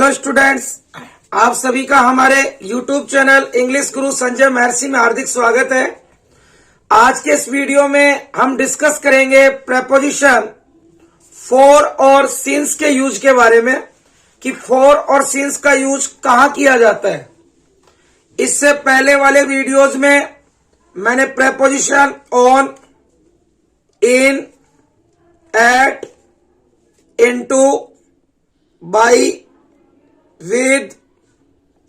Hello students, आप सभी का हमारे YouTube चैनल इंग्लिश गुरु संजय महर्षि में हार्दिक स्वागत है। आज के इस वीडियो में हम डिस्कस करेंगे प्रेपोजिशन फॉर और सिंस के यूज के बारे में कि फॉर और सिंस का यूज कहाँ किया जाता है। इससे पहले वाले वीडियोज में मैंने preposition on, in, at, into, by, with,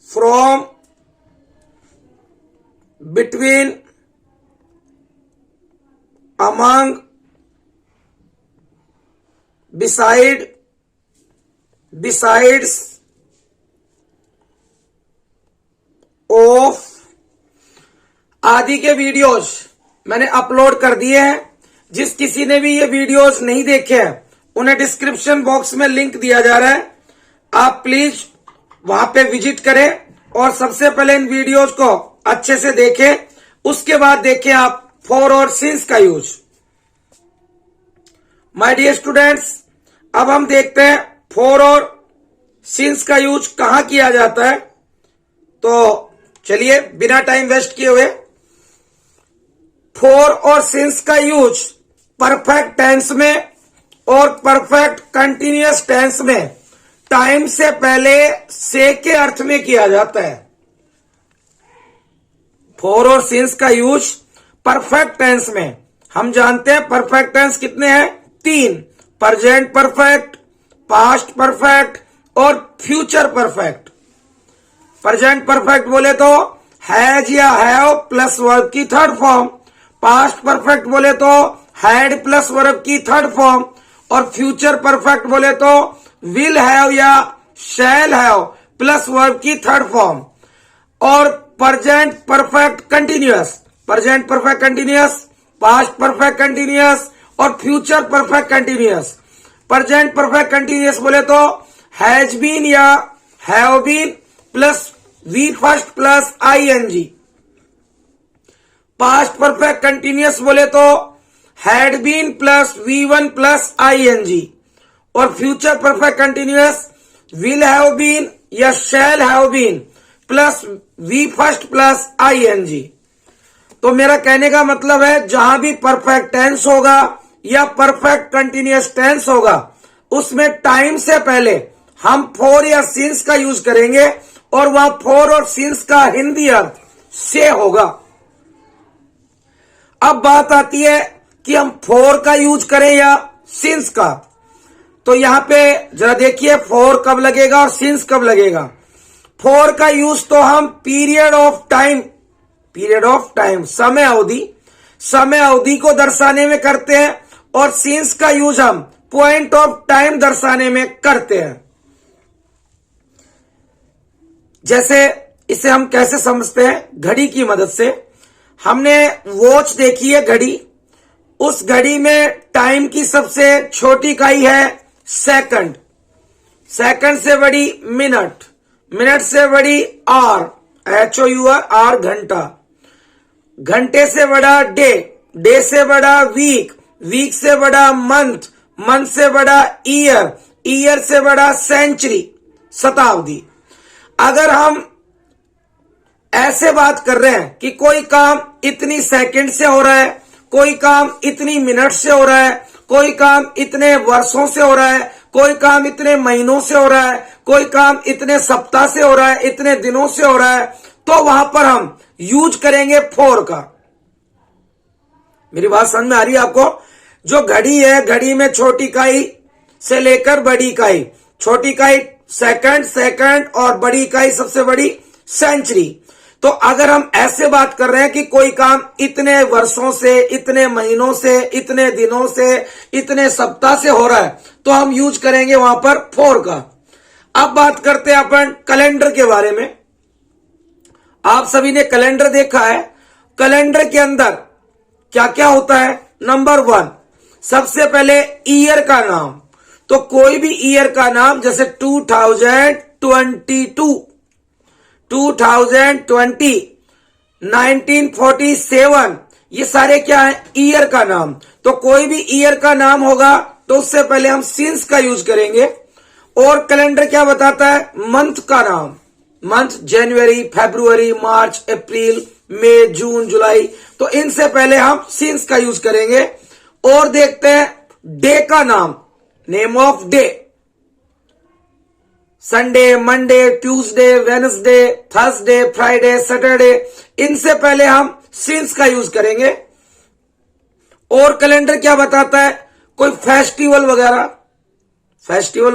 from, between, among, beside, besides, of आदि के वीडियोज मैंने अपलोड कर दिए हैं। जिस किसी ने भी ये वीडियोज नहीं देखे हैं उन्हें डिस्क्रिप्शन बॉक्स में लिंक दिया जा रहा है, आप प्लीज वहां पे विजिट करें और सबसे पहले इन वीडियोज को अच्छे से देखें, उसके बाद देखें आप फॉर और सिंस का यूज। माय डियर स्टूडेंट्स, अब हम देखते हैं फॉर और सिंस का यूज कहां किया जाता है। तो चलिए बिना टाइम वेस्ट किए हुए फॉर और सिंस का यूज परफेक्ट टेंस में और परफेक्ट कंटिन्यूअस टेंस में टाइम से पहले से के अर्थ में किया जाता है। फॉर और सिंस का यूज परफेक्ट टेंस में हम जानते हैं परफेक्ट टेंस कितने हैं, 3, प्रेजेंट परफेक्ट, पास्ट परफेक्ट और फ्यूचर परफेक्ट। प्रेजेंट परफेक्ट बोले तो हैज या हैव प्लस वर्ब की थर्ड फॉर्म, पास्ट परफेक्ट बोले तो हैड प्लस वर्ब की थर्ड फॉर्म और फ्यूचर परफेक्ट बोले तो विल हैव या शैल हैव प्लस वर्ब की थर्ड फॉर्म। और present perfect continuous, present perfect continuous, past perfect continuous और future perfect continuous. Present perfect continuous बोले तो हैज बीन या have been plus V first plus ING. Past perfect continuous बोले तो had been plus V1 plus ING और future perfect continuous will have been या shall have been plus V first plus ING. तो मेरा कहने का मतलब है जहां भी परफेक्ट टेंस होगा या परफेक्ट कंटिन्यूअस टेंस होगा उसमें टाइम से पहले हम फॉर या सिंस का यूज करेंगे और वहां फॉर और सिंस का हिंदी अर्थ से होगा। अब बात आती है कि हम फॉर का यूज करें या सिंस का। तो यहां पे जरा देखिए फॉर कब लगेगा और सिंस कब लगेगा। फॉर का यूज तो हम पीरियड ऑफ टाइम समय अवधि को दर्शाने में करते हैं और सिंस का यूज हम पॉइंट ऑफ टाइम दर्शाने में करते हैं। जैसे इसे हम कैसे समझते हैं, घड़ी की मदद से। हमने वॉच देखी है घड़ी, उस घड़ी में टाइम की सबसे छोटी इकाई है सेकंड, सेकंड से बड़ी मिनट, मिनट से बड़ी आवर, HOUR घंटा, घंटे से बड़ा डे, डे से बड़ा वीक, वीक से बड़ा मंथ, मंथ से बड़ा ईयर, ईयर से बड़ा सेंचुरी, शताब्दी। अगर हम ऐसे बात कर रहे हैं कि कोई काम इतनी सेकंड से हो रहा है, कोई काम इतनी मिनट से हो रहा है, कोई काम इतने वर्षों से हो रहा है, कोई काम इतने महीनों से हो रहा है, कोई काम इतने सप्ताह से हो रहा है, इतने दिनों से हो रहा है, तो वहां पर हम यूज करेंगे फॉर का। मेरी बात समझ में आ रही है आपको? जो घड़ी है, घड़ी में छोटी इकाई से लेकर बड़ी इकाई, छोटी इकाई सेकंड, सेकंड और बड़ी इकाई सबसे बड़ी सेंचुरी। तो अगर हम ऐसे बात कर रहे हैं कि कोई काम इतने वर्षों से, इतने महीनों से, इतने दिनों से, इतने सप्ताह से हो रहा है तो हम यूज करेंगे वहां पर फॉर का। अब बात करते हैं अपन कैलेंडर के बारे में। आप सभी ने कैलेंडर देखा है, कैलेंडर के अंदर क्या क्या होता है। नंबर 1, सबसे पहले ईयर का नाम। तो कोई भी ईयर का नाम, जैसे 2022, 2020, 1947, ये सारे क्या है, ईयर का नाम। तो कोई भी ईयर का नाम होगा तो उससे पहले हम सिंस का यूज करेंगे और कैलेंडर क्या बताता है? मंथ का नाम, मंथ जनवरी, फरवरी, मार्च, अप्रैल, मई, जून, जुलाई। तो इनसे पहले हम सिंस का यूज करेंगे। और देखते हैं डे का नाम, name of day, Sunday, Monday, Tuesday, Wednesday, Thursday, Friday, Saturday. इनसे पहले हम सिंस का यूज करेंगे। और कैलेंडर क्या बताता है? कोई फेस्टिवल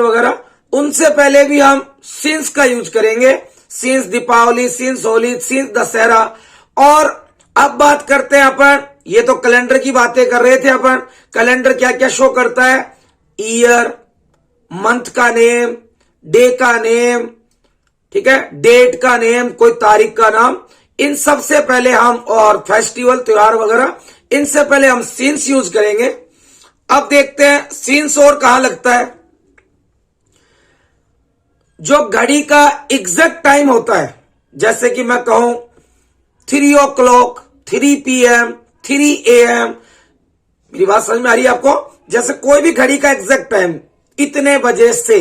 वगैरह, उनसे पहले भी हम सिंस का यूज करेंगे। Since Deepawali, since Holi, since Dussehra. और अब बात करते हैं अपन, ये तो कैलेंडर की बातें कर रहे थे अपन, कैलेंडर क्या क्या शो करता है? ईयर, मंथ का नेम, डे का नेम, ठीक है, डेट का नेम, कोई तारीख का नाम। इन सबसे पहले हम, और फेस्टिवल, त्योहार वगैरह, इनसे पहले हम सिंस यूज करेंगे। अब देखते हैं सिंस और कहां लगता है। जो घड़ी का एग्जैक्ट टाइम होता है, जैसे कि मैं कहूं 3 o'clock, 3 PM, 3 AM, मेरी बात समझ में आ रही है आपको? जैसे कोई भी घड़ी का एग्जैक्ट टाइम, इतने बजे से,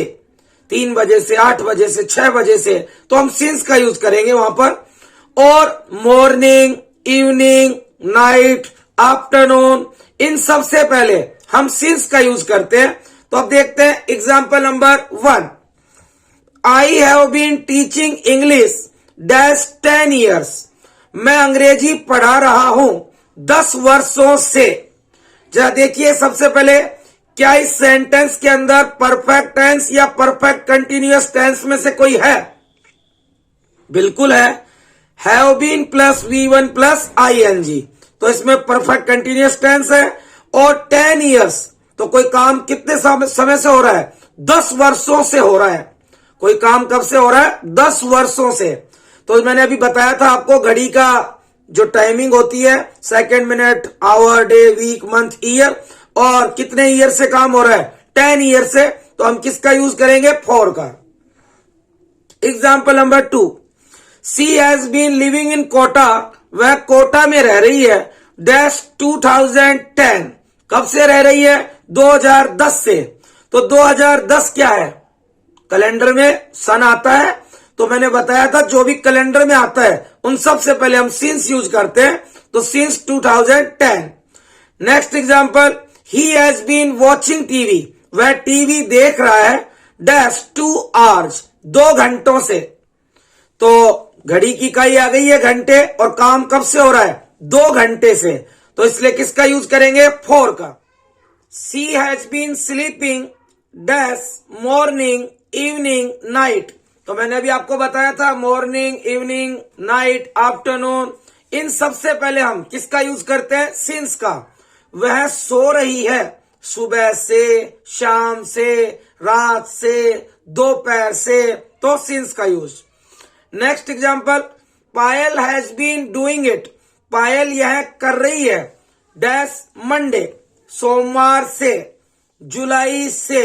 3 बजे से, 8 बजे से, 6 बजे से, तो हम सिंस का यूज करेंगे वहां पर। और मॉर्निंग, इवनिंग, नाइट, आफ्टरनून, इन सबसे पहले हम सिंस का यूज करते हैं। तो अब देखते हैं example number 1। I have been teaching English dash 10 years। मैं अंग्रेजी पढ़ा रहा हूं 10 वर्षों से। जरा देखिए सबसे पहले, क्या इस सेंटेंस के अंदर परफेक्ट टेंस या परफेक्ट कंटिन्यूअस टेंस में से कोई है? बिल्कुल है, have been plus V1 plus ING, तो इसमें परफेक्ट कंटिन्यूअस टेंस है। और 10 years, तो कोई काम कितने समय से हो रहा है? 10 वर्षों से हो रहा है। कोई काम कब से हो रहा है? 10 वर्षों से। तो मैंने अभी बताया था आपको, घड़ी का जो टाइमिंग होती है, second, minute, hour, day, week, month, year, और कितने ईयर से काम हो रहा है? 10 ईयर से। तो हम किसका यूज करेंगे? फॉर का। Example number 2, she has been living in Kota. वह कोटा में रह रही है डैश 2010। कब से रह रही है? 2010 से। तो 2010 क्या है? कैलेंडर में सन आता है। तो मैंने बताया था जो भी कैलेंडर में आता है उन सबसे पहले हम सिंस यूज करते हैं। तो since 2010। Next example, he has been watching TV. वह टीवी देख रहा है डैश 2 hours, 2 घंटों से। तो घड़ी की इकाई आ गई है घंटे, और काम कब से हो रहा है? 2 घंटे से। तो इसलिए किसका यूज करेंगे? फॉर का। She has been sleeping dash morning, evening, night. तो मैंने अभी आपको बताया था मॉर्निंग, इवनिंग, नाइट, आफ्टरनून, इन सबसे पहले हम किसका यूज करते हैं? सिंस का। वह सो रही है सुबह से, शाम से, रात से, दोपहर से, तो सिंस का use. Next example, Payal has been doing it. Payal यह कर रही है डैश मंडे, सोमवार से, जुलाई से,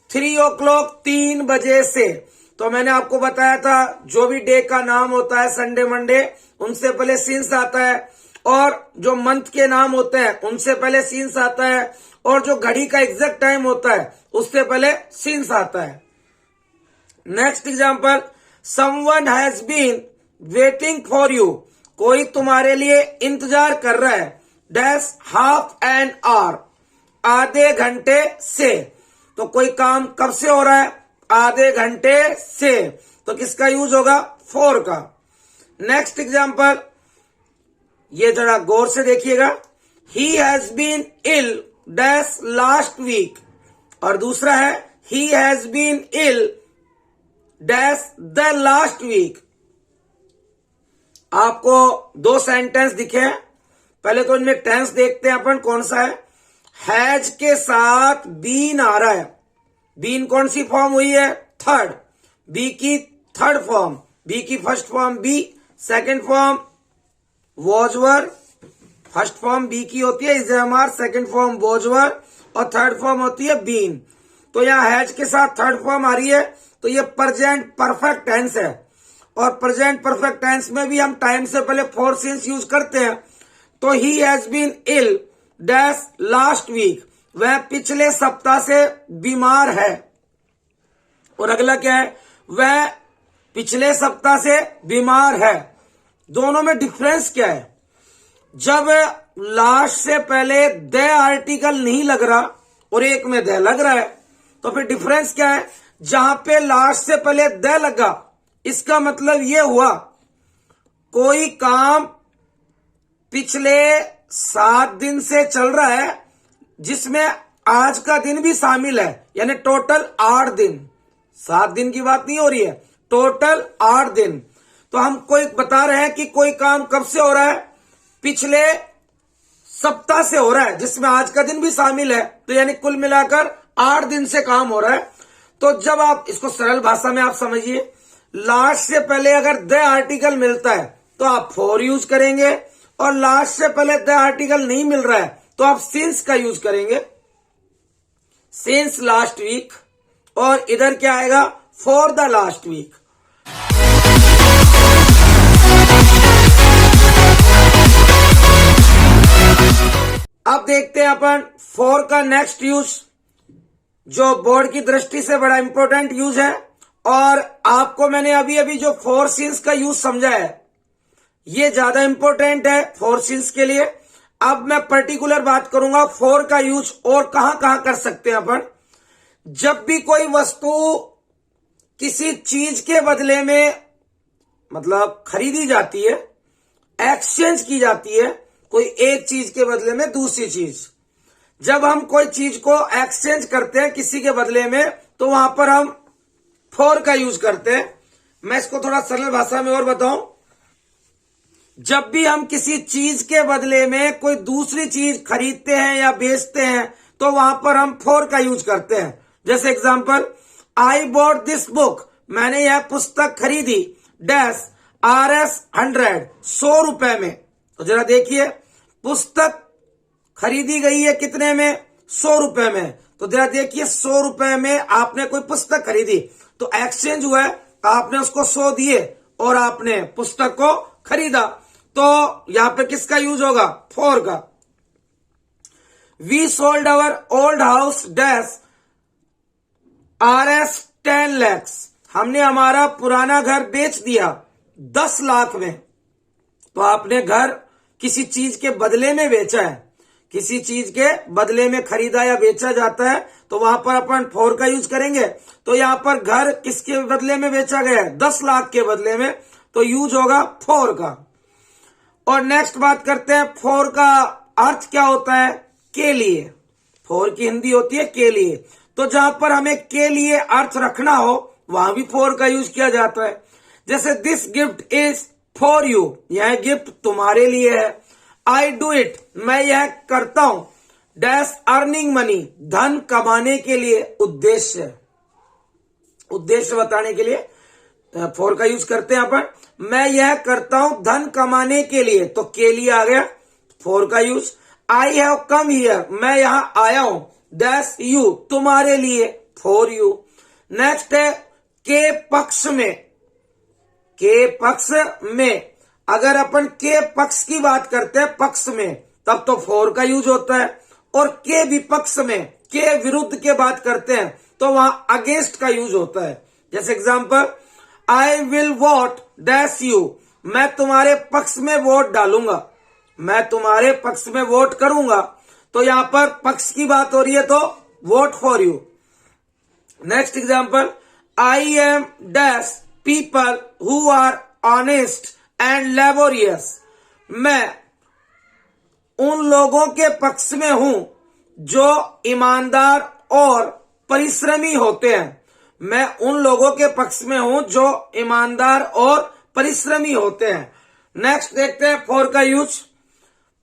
3 o'clock, 3 बजे से। तो मैंने आपको बताया था जो भी डे का नाम होता है, संडे, मंडे, उनसे पहले सिंस आता है। और जो मंथ के नाम होते हैं उनसे पहले सिंस आता है। और जो घड़ी का एग्जैक्ट टाइम होता है उससे पहले सिंस आता है। Next example, someone has been waiting for you. कोई तुम्हारे लिए इंतजार कर रहा है डैश हाफ एन आवर, आधे घंटे से। तो कोई काम कब से हो रहा है? आधे घंटे से। तो किसका यूज होगा? फॉर का। नेक्स्ट एग्जांपल, ये जरा गौर से देखिएगा, he has been ill dash last week. और दूसरा है he has been ill dash the last week. आपको 2 सेंटेंस दिखे हैं। पहले तो इनमें टेंस देखते हैं अपन कौन सा है। हैज के साथ बीन आ रहा है। बीन कौन सी फॉर्म हुई है? थर्ड। बी की थर्ड फॉर्म, बी की first form be, second form was were, first form be की होती है इज़हमार, सेकंड फॉर्म वॉजवर, और थर्ड फॉर्म होती है बीन। तो यहां हैज के साथ थर्ड फॉर्म आ रही है, तो ये प्रेजेंट परफेक्ट टेंस है। और प्रेजेंट परफेक्ट टेंस में भी हम टाइम से पहले फॉर सिंस यूज करते हैं। तो he has been ill dash last week. वह पिछले सप्ताह से बीमार है। और अगला क्या है, वह पिछले सप्ताह से बीमार है। दोनों में डिफरेंस क्या है? जब लास्ट से पहले द आर्टिकल नहीं लग रहा और एक में द लग रहा है, तो फिर डिफरेंस क्या है? जहां पे लास्ट से पहले द लगा, इसका मतलब यह हुआ कोई काम पिछले 7 दिन से चल रहा है जिसमें आज का दिन भी शामिल है, यानी टोटल 8 दिन। 7 दिन की बात नहीं हो रही है, टोटल 8 दिन। तो हम कोई बता रहे हैं कि कोई काम कब से हो रहा है? पिछले सप्ताह से हो रहा है जिसमें आज का दिन भी शामिल है, तो यानी कुल मिलाकर 8 दिन से काम हो रहा है। तो जब आप इसको सरल भाषा में आप समझिए, लास्ट से पहले अगर द आर्टिकल मिलता है तो आप फॉर यूज करेंगे, और लास्ट से पहले द आर्टिकल नहीं मिल रहा है तो आप सिंस का यूज करेंगे, सिंस लास्ट वीक। और इधर क्या आएगा? For the last week. अब देखते हैं अपन फॉर का नेक्स्ट यूज, जो बोर्ड की दृष्टि से बड़ा इंपॉर्टेंट यूज है। और आपको मैंने अभी अभी जो फॉर सिंस का यूज समझा है, ये ज्यादा इंपॉर्टेंट है फॉर सिंस के लिए। अब मैं पर्टिकुलर बात करूंगा फॉर का यूज और कहां कहां कर सकते हैं अपन। जब भी कोई वस्तु किसी चीज के बदले में मतलब खरीदी जाती है, एक्सचेंज की जाती है, कोई एक चीज के बदले में दूसरी चीज, जब हम कोई चीज को एक्सचेंज करते हैं किसी के बदले में, तो वहां पर हम फॉर का यूज करते हैं। मैं इसको थोड़ा सरल भाषा में और बताऊं, जब भी हम किसी चीज के बदले में कोई दूसरी चीज खरीदते हैं या बेचते हैं, तो वहां पर हम फॉर का यूज करते हैं। जैसे example, I bought this book, मैंने यह पुस्तक खरीदी, डैश RS 100 रुपए में। तो जरा देखिए, पुस्तक खरीदी गई है कितने में? 100 रुपए में। तो जरा देखिए, 100 रुपए में आपने कोई पुस्तक खरीदी, तो एक्सचेंज हुआ है, आपने उसको 100 दिए और आपने पुस्तक को खरीदा। तो यहां पे किसका यूज होगा? फॉर का। We sold our old house dash RS 10 lakhs, हमने हमारा पुराना घर बेच दिया 10 लाख में। तो आपने घर किसी चीज के बदले में बेचा है, किसी चीज के बदले में खरीदा या बेचा जाता है, तो वहां पर अपन फॉर का यूज करेंगे। तो यहां पर घर किसके बदले में बेचा गया है? 10 लाख के बदले में, तो यूज होगा फॉर का। और नेक्स्ट बात करते हैं, फॉर का अर्थ क्या होता है? के लिए। फॉर की हिंदी होती है के लिए। तो जहां पर हमें के लिए अर्थ रखना हो, वहां भी फॉर का यूज किया जाता है। जैसे this gift is for you, यह गिफ्ट तुम्हारे लिए है। आई डू इट, मैं यह करता हूं, डैश अर्निंग मनी, धन कमाने के लिए, उद्देश्य, उद्देश्य बताने के लिए फॉर का यूज करते हैं अपन। मैं यह करता हूं धन कमाने के लिए, तो के लिए आ गया फॉर का use. I have come here, मैं यहां आया हूं, डैश यू, तुम्हारे लिए, फॉर यू। नेक्स्ट है के पक्ष में। के पक्ष में, अगर अपन के पक्ष की बात करते हैं पक्ष में, तब तो फॉर का यूज होता है। और के विपक्ष में, के विरुद्ध के बात करते हैं, तो वहां अगेंस्ट का यूज होता है। जैसे example, I will vote dash you, मैं तुम्हारे पक्ष में वोट डालूंगा, मैं तुम्हारे पक्ष में वोट करूंगा। तो यहां पर पक्ष की बात हो रही है, तो vote for you. Next example, I am dash people who are honest and laborious, मैं उन लोगों के पक्ष में हूं जो ईमानदार और परिश्रमी होते हैं। मैं उन लोगों के पक्ष में हूं जो ईमानदार और परिश्रमी होते हैं। नेक्स्ट देखते हैं फॉर का यूज।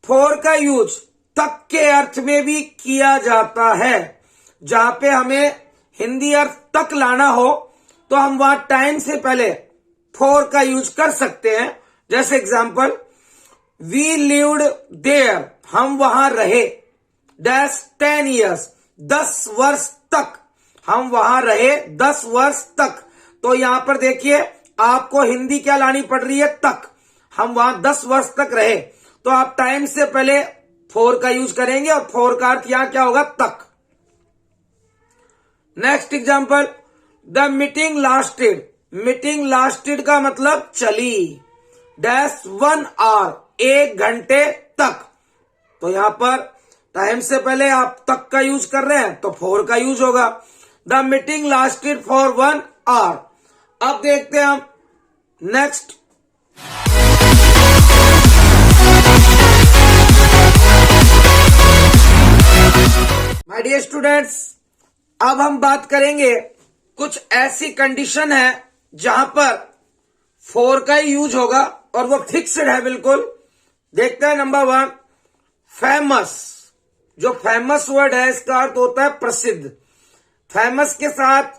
फॉर का यूज तक के अर्थ में भी किया जाता है। जहां पे हमें हिंदी अर्थ तक लाना हो, तो हम वहां टाइम से पहले फॉर का यूज कर सकते हैं। जैसे एग्जांपल, वी लिव्ड देयर, हम वहां रहे, डैश 10 years, 10 वर्ष तक, हम वहां रहे 10 वर्ष तक। तो यहां पर देखिए, आपको हिंदी क्या लानी पड़ रही है? तक। हम वहां 10 वर्ष तक रहे, तो आप टाइम से पहले फॉर का यूज करेंगे, और फॉर का अर्थ यहां क्या होगा? तक। Next example, the meeting lasted का मतलब चली डैश 1 आवर, 1 घंटे तक। तो यहां पर टाइम से पहले आप तक का यूज कर रहे हैं तो फॉर का यूज होगा। The meeting lasted for 1 hour. अब देखते हैं हम नेक्स्ट। माय डियर स्टूडेंट्स, अब हम बात करेंगे कुछ ऐसी कंडीशन है जहां पर फॉर का ही यूज होगा और वो फिक्स्ड है बिल्कुल। देखते हैं नंबर 1, फेमस। जो फेमस वर्ड है इसका अर्थ होता है प्रसिद्ध। फेमस के साथ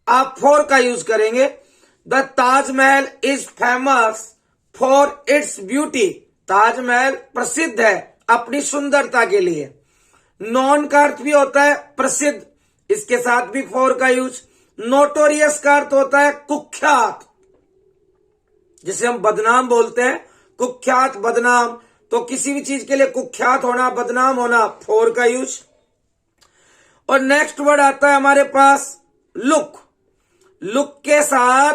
आप फॉर का यूज करेंगे। The Taj Mahal is famous for its beauty. Taj Mahal प्रसिद्ध है अपनी सुंदरता के लिए। नॉन का अर्थ भी होता है प्रसिद्ध, इसके साथ भी फॉर का यूज। नोटोरियस का अर्थ होता है कुख्यात, जिसे हम बदनाम बोलते हैं, कुख्यात बदनाम। तो किसी भी चीज के लिए कुख्यात होना, बदनाम होना, फॉर का यूज। और नेक्स्ट वर्ड आता है हमारे पास लुक। लुक के साथ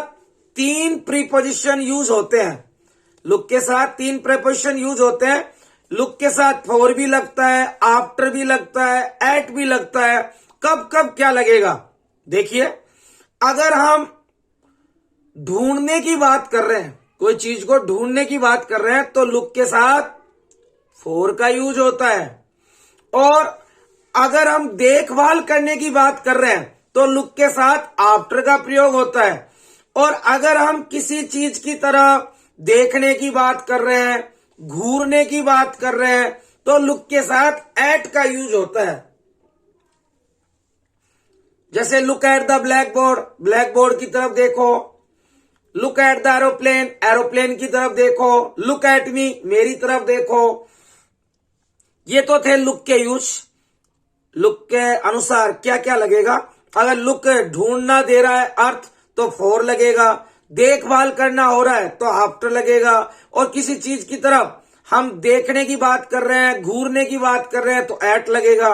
3 प्रीपोजिशन यूज होते हैं। लुक के साथ 3 प्रीपोजिशन यूज होते हैं। लुक के साथ फॉर भी लगता है, आफ्टर भी लगता है, एट भी लगता है। कब कब क्या लगेगा देखिए। अगर हम ढूंढने की बात कर रहे हैं, कोई चीज को ढूंढने की बात कर रहे हैं, तो लुक के साथ फॉर का यूज होता है। और अगर हम देखभाल करने की बात कर रहे हैं तो लुक के साथ आफ्टर का प्रयोग होता है। और अगर हम किसी चीज की तरह देखने की बात कर रहे हैं, घूरने की बात कर रहे हैं, तो लुक के साथ एट का यूज होता है। जैसे look at the black board, black board की तरफ देखो। Look at the aeroplane, aeroplane की तरफ देखो। लुक एट मी, मेरी तरफ देखो। ये तो थे लुक के यूज। लुक के अनुसार क्या क्या लगेगा। अगर लुक ढूंढना दे रहा है अर्थ तो फॉर लगेगा। देखभाल करना हो रहा है तो आफ्टर लगेगा। और किसी चीज की तरफ हम देखने की बात कर रहे हैं, घूरने की बात कर रहे हैं तो एट लगेगा।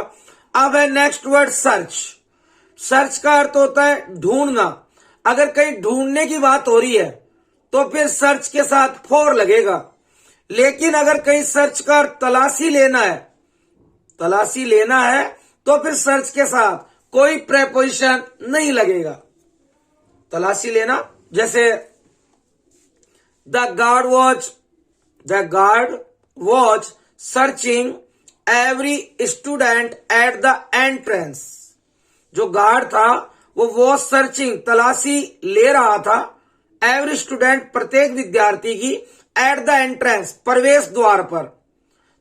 अब है नेक्स्ट वर्ड सर्च। सर्च का अर्थ होता है ढूंढना। अगर कहीं ढूंढने की बात हो रही है तो फिर सर्च के साथ फॉर लगेगा। लेकिन अगर कहीं सर्च का अर्थ तलाशी लेना है, तलाशी लेना है, तो फिर सर्च के साथ कोई प्रेपोजिशन नहीं लगेगा। तलाशी लेना, जैसे the guard was searching every student at the entrance. जो गार्ड था वो वॉज सर्चिंग, तलाशी ले रहा था, एवरी स्टूडेंट, प्रत्येक विद्यार्थी की, एट द एंट्रेंस, प्रवेश द्वार पर।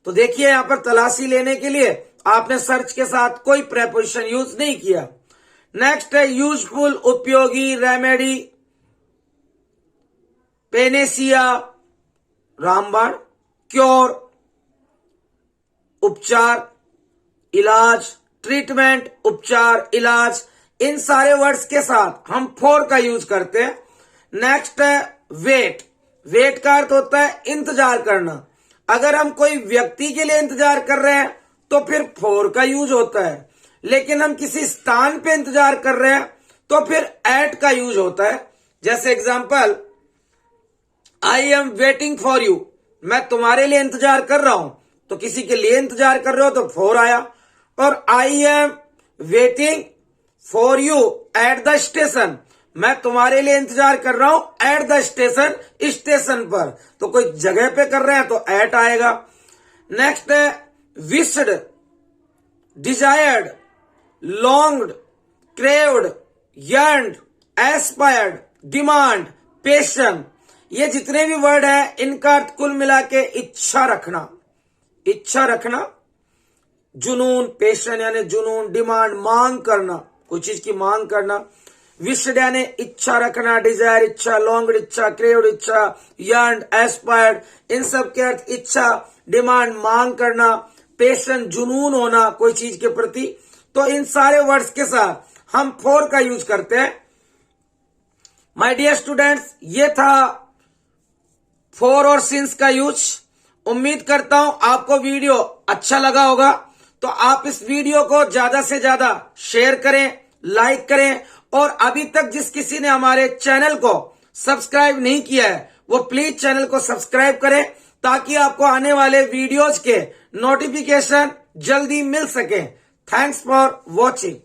तो देखिए यहां पर तलाशी लेने के लिए आपने सर्च के साथ कोई प्रेपोजिशन यूज नहीं किया। नेक्स्ट है यूजफुल, उपयोगी, रेमेडी, पेनेसिया, रामबाण, क्योर, उपचार, इलाज, ट्रीटमेंट, उपचार, इलाज। इन सारे वर्ड्स के साथ हम फॉर का यूज करते हैं। नेक्स्ट है वेट। वेट का अर्थ होता है इंतजार करना। अगर हम कोई व्यक्ति के लिए इंतजार कर रहे हैं तो फिर फॉर का यूज होता है। लेकिन हम किसी स्थान पे इंतजार कर रहे हैं तो फिर एट का यूज होता है। जैसे example, I am waiting for you, मैं तुम्हारे लिए इंतजार कर रहा हूं। तो किसी के लिए इंतजार कर रहे हो तो फॉर आया। और I am waiting for you at the station, मैं तुम्हारे लिए इंतजार कर रहा हूं एट द स्टेशन, स्टेशन पर। तो कोई जगह पे कर रहे हैं तो एट आएगा। नेक्स्ट है wished, desired, longed, craved, yearned, aspired, demand, passion. ये जितने भी वर्ड हैं इनका अर्थ कुल मिला के इच्छा रखना। इच्छा रखना, जुनून, पेशन यानी जुनून, डिमांड मांग करना, कोई चीज की मांग करना। विश्ड यानी इच्छा रखना, डिजायर इच्छा, लॉन्ग्ड इच्छा, क्रेव्ड इच्छा, यर्न्ड, एस्पायर्ड, इन सब के अर्थ इच्छा, डिमांड मांग करना, पेशन जुनून होना कोई चीज के प्रति। तो इन सारे वर्ड्स के साथ हम फॉर का यूज करते हैं। माय डियर स्टूडेंट्स, ये था फॉर और सिंस का यूज। उम्मीद करता हूं आपको वीडियो अच्छा लगा होगा। तो आप इस वीडियो को ज्यादा से ज्यादा शेयर करें, लाइक करें और अभी तक जिस किसी ने हमारे चैनल को सब्सक्राइब नहीं किया है वो प्लीज चैनल को सब्सक्राइब करें ताकि आपको आने वाले वीडियोज के नोटिफिकेशन जल्दी मिल सके। Thanks for watching.